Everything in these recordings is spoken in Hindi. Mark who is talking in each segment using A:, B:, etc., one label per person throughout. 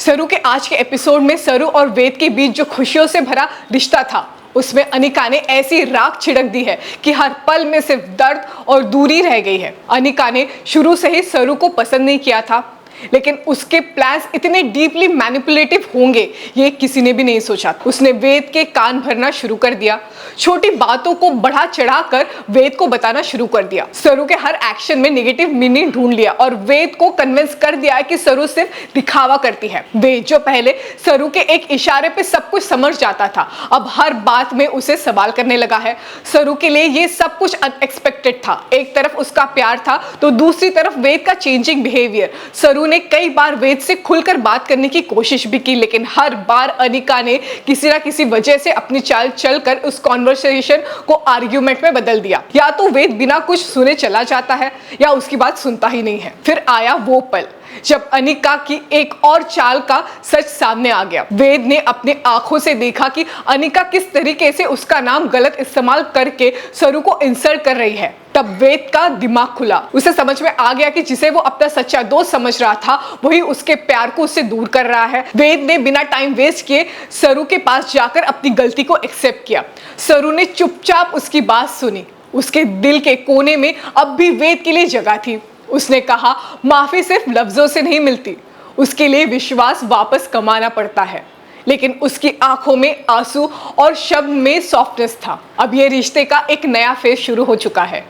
A: सरू के आज के एपिसोड में सरू और वेद के बीच जो खुशियों से भरा रिश्ता था, उसमें अनिका ने ऐसी राख छिड़क दी है कि हर पल में सिर्फ दर्द और दूरी रह गई है। अनिका ने शुरू से ही सरू को पसंद नहीं किया था, लेकिन उसके प्लान्स इतने डीपली मैनिपुलेटिव होंगे ये किसी ने भी नहीं सोचा। उसने वेद के कान भरना शुरू कर दिया, छोटी बातों को बढ़ा चढ़ाकर वेद को बताना शुरू कर दिया। सरू के हर एक्शन में नेगेटिव मीनिंग ढूंढ लिया और वेद को कन्विंस कर दिया कि सरू सिर्फ दिखावा करती है। वेद जो पहले सरू के एक इशारे पे सब कुछ समझ जाता था, अब हर बात में उसे सवाल करने लगा है। सरू के लिए ये सब कुछ अनएक्सपेक्टेड था। एक तरफ उसका प्यार था तो दूसरी तरफ वेद का चेंजिंग बिहेवियर। सरू ने कई बार वेद से खुलकर बात करने की कोशिश भी की, लेकिन हर बार अनिका ने किसी ना किसी वजह से अपनी चाल चलकर उस कॉन्वर्सेशन को आर्ग्यूमेंट में बदल दिया। या तो वेद बिना कुछ सुने चला जाता है या उसकी बात सुनता ही नहीं है। फिर आया वो पल जब अनिका की एक और चाल का सच सामने आ गया। वेद ने अपनी आंखों से देखा कि अनिका किस तरीके से उसका नाम गलत इस्तेमाल करके सरू को इंसल्ट कर रही है। तब वेद का दिमाग खुला, उसे समझ में आ गया कि जिसे वो अपना सच्चा दोस्त समझ रहा था वही उसके प्यार को उससे दूर कर रहा है। वेद ने बिना टाइम वेस्ट किए सरू के पास जाकर अपनी गलती को एक्सेप्ट किया। सरू ने चुपचाप उसकी बात सुनी। उसके दिल के कोने में अब भी वेद के लिए जगह थी। उसने कहा, माफी सिर्फ लफ्जों से नहीं मिलती, उसके लिए विश्वास वापस कमाना पड़ता है। लेकिन उसकी आंखों में आंसू और शब्द में सॉफ्टनेस था। अब ये रिश्ते का एक नया फेज शुरू हो चुका है,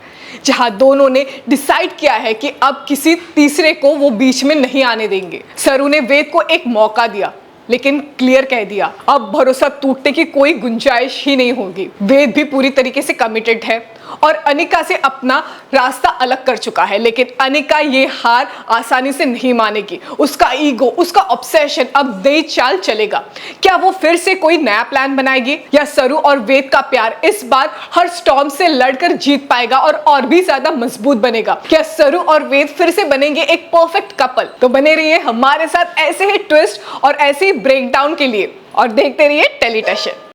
A: जहां दोनों ने डिसाइड किया है कि अब किसी तीसरे को वो बीच में नहीं आने देंगे। सरू ने वेद को एक मौका दिया, लेकिन क्लियर कह दिया अब भरोसा टूटने की कोई गुंजाइश ही नहीं होगी। वेद भी पूरी तरीके से कमिटेड है और अनिका से अपना रास्ता अलग कर चुका है, लेकिन अनिका ये हार आसानी से नहीं मानेगी। उसका ईगो, उसका ऑब्सेशन अब नई चाल चलेगा। क्या वो फिर से कोई नया प्लान बनाएगी या सरू और वेद का प्यार इस बार हर स्टॉर्म से लड़कर जीत पाएगा और भी ज्यादा मजबूत बनेगा? क्या सरू और वेद फिर से बनेंगे एक परफेक्ट कपल? तो बने रहिए हमारे साथ ऐसे ही ट्विस्ट और ऐसे ही ब्रेकडाउन के लिए और देखते रहिए टेलीटशन।